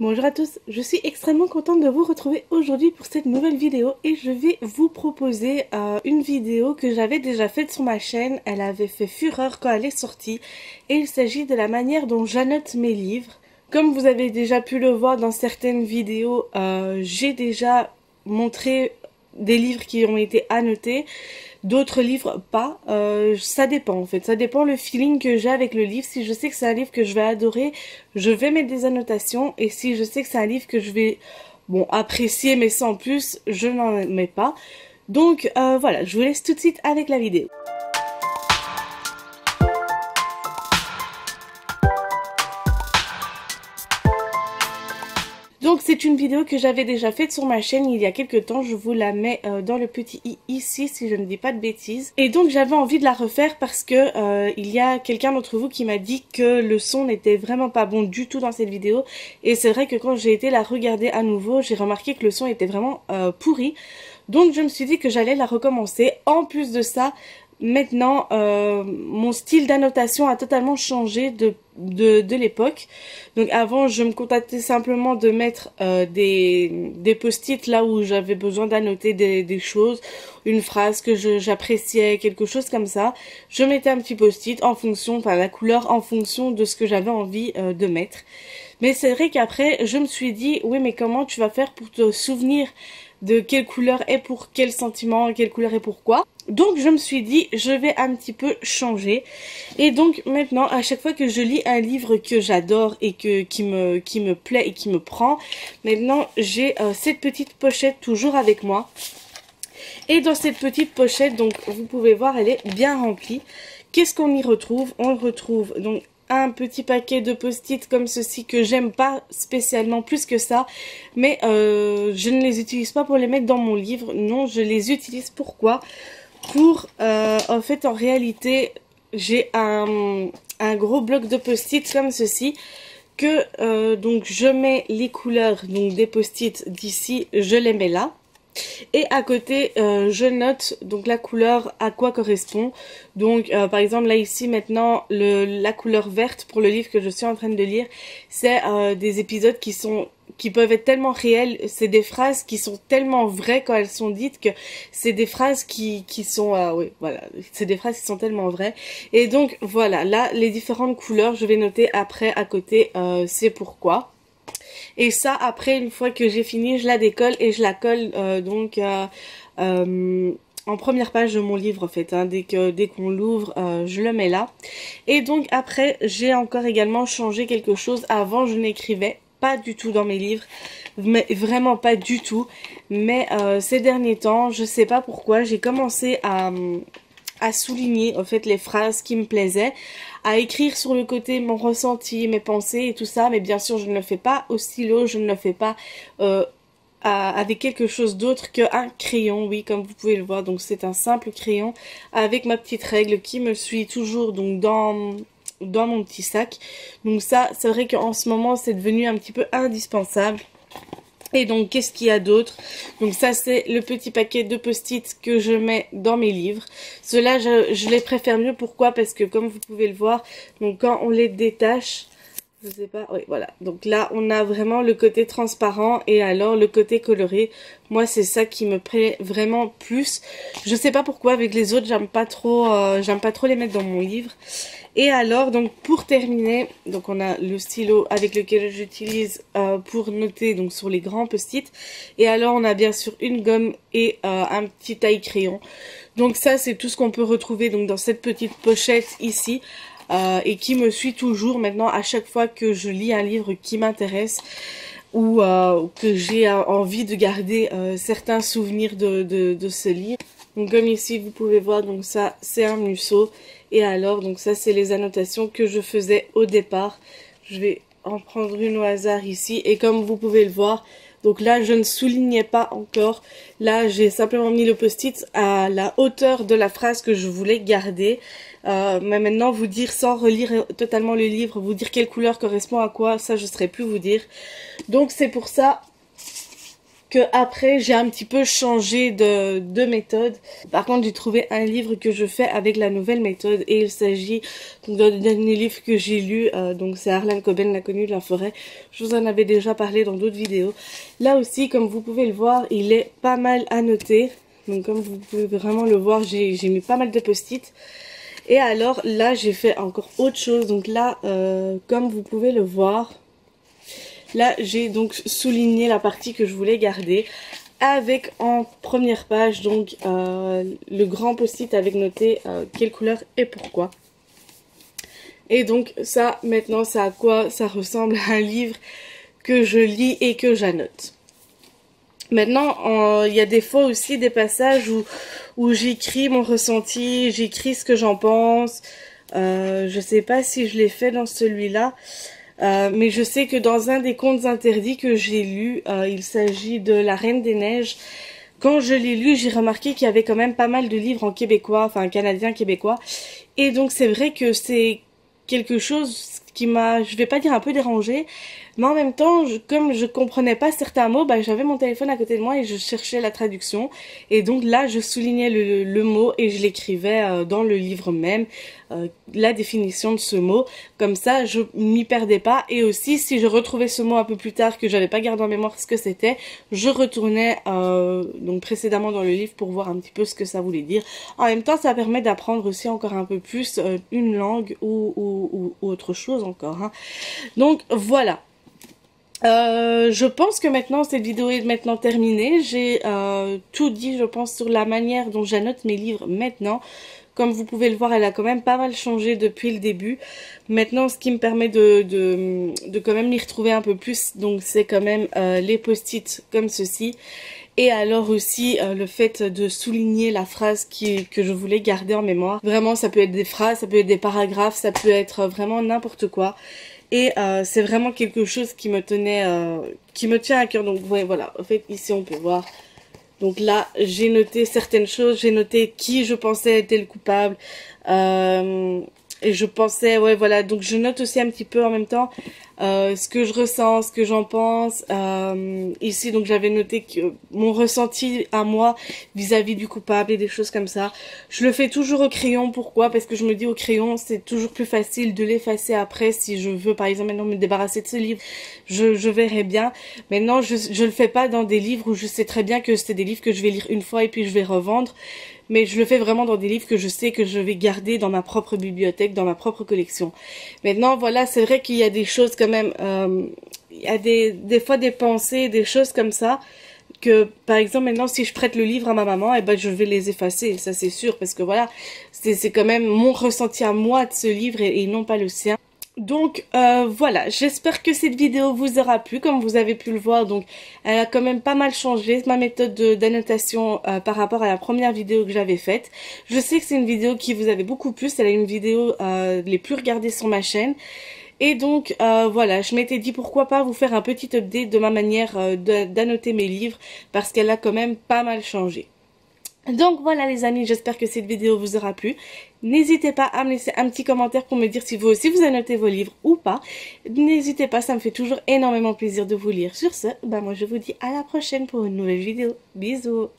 Bonjour à tous, je suis extrêmement contente de vous retrouver aujourd'hui pour cette nouvelle vidéo et je vais vous proposer une vidéo que j'avais déjà faite sur ma chaîne. Elle avait fait fureur quand elle est sortie et il s'agit de la manière dont j'annote mes livres. Comme vous avez déjà pu le voir dans certaines vidéos, j'ai déjà montré des livres qui ont été annotés. D'autres livres pas, ça dépend en fait, ça dépend le feeling que j'ai avec le livre. Si je sais que c'est un livre que je vais adorer, je vais mettre des annotations, et si je sais que c'est un livre que je vais, bon, apprécier mais sans plus, je n'en mets pas. Donc voilà, je vous laisse tout de suite avec la vidéo. Donc c'est une vidéo que j'avais déjà faite sur ma chaîne il y a quelques temps, je vous la mets dans le petit i ici si je ne dis pas de bêtises. Et donc j'avais envie de la refaire parce que il y a quelqu'un d'entre vous qui m'a dit que le son n'était vraiment pas bon du tout dans cette vidéo. Et c'est vrai que quand j'ai été la regarder à nouveau, j'ai remarqué que le son était vraiment pourri. Donc je me suis dit que j'allais la recommencer. En plus de ça, maintenant, mon style d'annotation a totalement changé de l'époque. Donc avant, je me contentais simplement de mettre des post-it là où j'avais besoin d'annoter des choses, une phrase que j'appréciais, quelque chose comme ça. Je mettais un petit post-it en fonction, enfin la couleur en fonction de ce que j'avais envie de mettre. Mais c'est vrai qu'après, je me suis dit, oui mais comment tu vas faire pour te souvenir de quelle couleur est pour quel sentiment, quelle couleur est pourquoi. Donc je me suis dit, je vais un petit peu changer. Et donc maintenant, à chaque fois que je lis un livre que j'adore et qui me plaît et qui me prend, maintenant j'ai cette petite pochette toujours avec moi. Et dans cette petite pochette, donc vous pouvez voir, elle est bien remplie. Qu'est-ce qu'on y retrouve? On retrouve donc un petit paquet de post-it comme ceci que j'aime pas spécialement plus que ça, mais je ne les utilise pas pour les mettre dans mon livre. Non, je les utilise pourquoi? Pour en fait, en réalité, j'ai un gros bloc de post-it comme ceci que donc je mets les couleurs donc des post-it d'ici, je les mets là. Et à côté, je note donc la couleur à quoi correspond. Donc par exemple là ici maintenant, la couleur verte pour le livre que je suis en train de lire, c'est des épisodes qui peuvent être tellement réels. C'est des phrases qui sont tellement vraies quand elles sont dites que c'est des phrases qui sont oui voilà, c'est des phrases qui sont tellement vraies. Et donc voilà, là les différentes couleurs, je vais noter après à côté c'est pourquoi. Et ça, après, une fois que j'ai fini, je la décolle et je la colle en première page de mon livre en fait. Hein. Dès qu'on l'ouvre, je le mets là. Et donc après, j'ai encore également changé quelque chose. Avant, je n'écrivais pas du tout dans mes livres, mais vraiment pas du tout. Mais ces derniers temps, je sais pas pourquoi, j'ai commencé à souligner en fait les phrases qui me plaisaient, à écrire sur le côté mon ressenti, mes pensées et tout ça, mais bien sûr je ne le fais pas au stylo, je ne le fais pas avec quelque chose d'autre qu'un crayon, oui comme vous pouvez le voir, donc c'est un simple crayon avec ma petite règle qui me suit toujours donc dans mon petit sac. Donc ça c'est vrai qu'en ce moment c'est devenu un petit peu indispensable. Et donc qu'est-ce qu'il y a d'autre? Donc ça c'est le petit paquet de post-it que je mets dans mes livres. Ceux-là je les préfère mieux, pourquoi? Parce que comme vous pouvez le voir, donc quand on les détache, je sais pas, oui voilà. Donc là on a vraiment le côté transparent et alors le côté coloré. Moi c'est ça qui me plaît vraiment plus. Je sais pas pourquoi avec les autres j'aime pas trop les mettre dans mon livre. Et alors donc pour terminer, donc on a le stylo avec lequel j'utilise pour noter donc sur les grands post-it. Et alors on a bien sûr une gomme et un petit taille crayon. Donc ça c'est tout ce qu'on peut retrouver donc dans cette petite pochette ici. Et qui me suit toujours maintenant à chaque fois que je lis un livre qui m'intéresse ou que j'ai envie de garder certains souvenirs de ce livre. Donc comme ici vous pouvez voir, donc ça c'est un museau. Et alors donc ça c'est les annotations que je faisais au départ. Je vais en prendre une au hasard ici et comme vous pouvez le voir, donc là je ne soulignais pas encore. Là j'ai simplement mis le post-it à la hauteur de la phrase que je voulais garder. Mais maintenant vous dire sans relire totalement le livre, vous dire quelle couleur correspond à quoi, ça je ne saurais plus vous dire. Donc c'est pour ça que après j'ai un petit peu changé de méthode. Par contre, j'ai trouvé un livre que je fais avec la nouvelle méthode et il s'agit d'un dernier livre que j'ai lu, donc c'est Harlan Coben, L'inconnu de la forêt. Je vous en avais déjà parlé dans d'autres vidéos. Là aussi, comme vous pouvez le voir, il est pas mal annoté. Donc comme vous pouvez vraiment le voir, j'ai mis pas mal de post-it. Et alors là, j'ai fait encore autre chose. Donc là, comme vous pouvez le voir, là j'ai donc souligné la partie que je voulais garder. Avec en première page donc le grand post-it avec noté quelle couleur et pourquoi. Et donc ça, maintenant, c'est à quoi ça ressemble à un livre que je lis et que j'annote. Maintenant, il y a des fois aussi des passages où j'écris mon ressenti, j'écris ce que j'en pense. Je sais pas si je l'ai fait dans celui-là, mais je sais que dans un des contes interdits que j'ai lu, il s'agit de La Reine des Neiges. Quand je l'ai lu, j'ai remarqué qu'il y avait quand même pas mal de livres en québécois, enfin canadien québécois. Et donc c'est vrai que c'est quelque chose qui m'a, je vais pas dire un peu dérangé, mais en même temps, comme je comprenais pas certains mots, bah, j'avais mon téléphone à côté de moi et je cherchais la traduction. Et donc là, je soulignais le mot et je l'écrivais dans le livre même, la définition de ce mot. Comme ça, je m'y perdais pas. Et aussi, si je retrouvais ce mot un peu plus tard que j'avais pas gardé en mémoire ce que c'était, je retournais donc précédemment dans le livre pour voir un petit peu ce que ça voulait dire. En même temps, ça permet d'apprendre aussi encore un peu plus une langue ou autre chose encore. Hein. Donc voilà. Je pense que maintenant cette vidéo est maintenant terminée. J'ai tout dit, je pense, sur la manière dont j'annote mes livres maintenant. Comme vous pouvez le voir, elle a quand même pas mal changé depuis le début. Maintenant, ce qui me permet de quand même m'y retrouver un peu plus, donc c'est quand même les post-it comme ceci. Et alors aussi le fait de souligner la phrase que je voulais garder en mémoire. Vraiment, ça peut être des phrases, ça peut être des paragraphes, ça peut être vraiment n'importe quoi. Et c'est vraiment quelque chose qui me tenait, qui me tient à cœur. Donc ouais, voilà, en fait ici on peut voir. Donc là, j'ai noté certaines choses, j'ai noté qui je pensais était le coupable. Et je pensais, ouais voilà, donc je note aussi un petit peu en même temps ce que je ressens, ce que j'en pense. Ici, donc j'avais noté que mon ressenti à moi vis-à-vis du coupable et des choses comme ça. Je le fais toujours au crayon, pourquoi? Parce que je me dis au crayon, c'est toujours plus facile de l'effacer après si je veux, par exemple, maintenant me débarrasser de ce livre. Je verrai bien. Maintenant, je le fais pas dans des livres où je sais très bien que c'est des livres que je vais lire une fois et puis je vais revendre. Mais je le fais vraiment dans des livres que je sais que je vais garder dans ma propre bibliothèque, dans ma propre collection. Maintenant, voilà, c'est vrai qu'il y a des choses quand même, il y a des fois des pensées, des choses comme ça, que par exemple maintenant si je prête le livre à ma maman, eh ben je vais les effacer, ça c'est sûr, parce que voilà, c'est quand même mon ressenti à moi de ce livre et non pas le sien. Donc voilà, j'espère que cette vidéo vous aura plu. Comme vous avez pu le voir, donc elle a quand même pas mal changé ma méthode d'annotation par rapport à la première vidéo que j'avais faite. Je sais que c'est une vidéo qui vous avait beaucoup plu, c'est une vidéo les plus regardées sur ma chaîne. Et donc voilà, je m'étais dit pourquoi pas vous faire un petit update de ma manière d'annoter mes livres, parce qu'elle a quand même pas mal changé. Donc voilà les amis, j'espère que cette vidéo vous aura plu. N'hésitez pas à me laisser un petit commentaire pour me dire si vous aussi vous annotez vos livres ou pas. N'hésitez pas, ça me fait toujours énormément plaisir de vous lire. Sur ce, bah moi je vous dis à la prochaine pour une nouvelle vidéo. Bisous.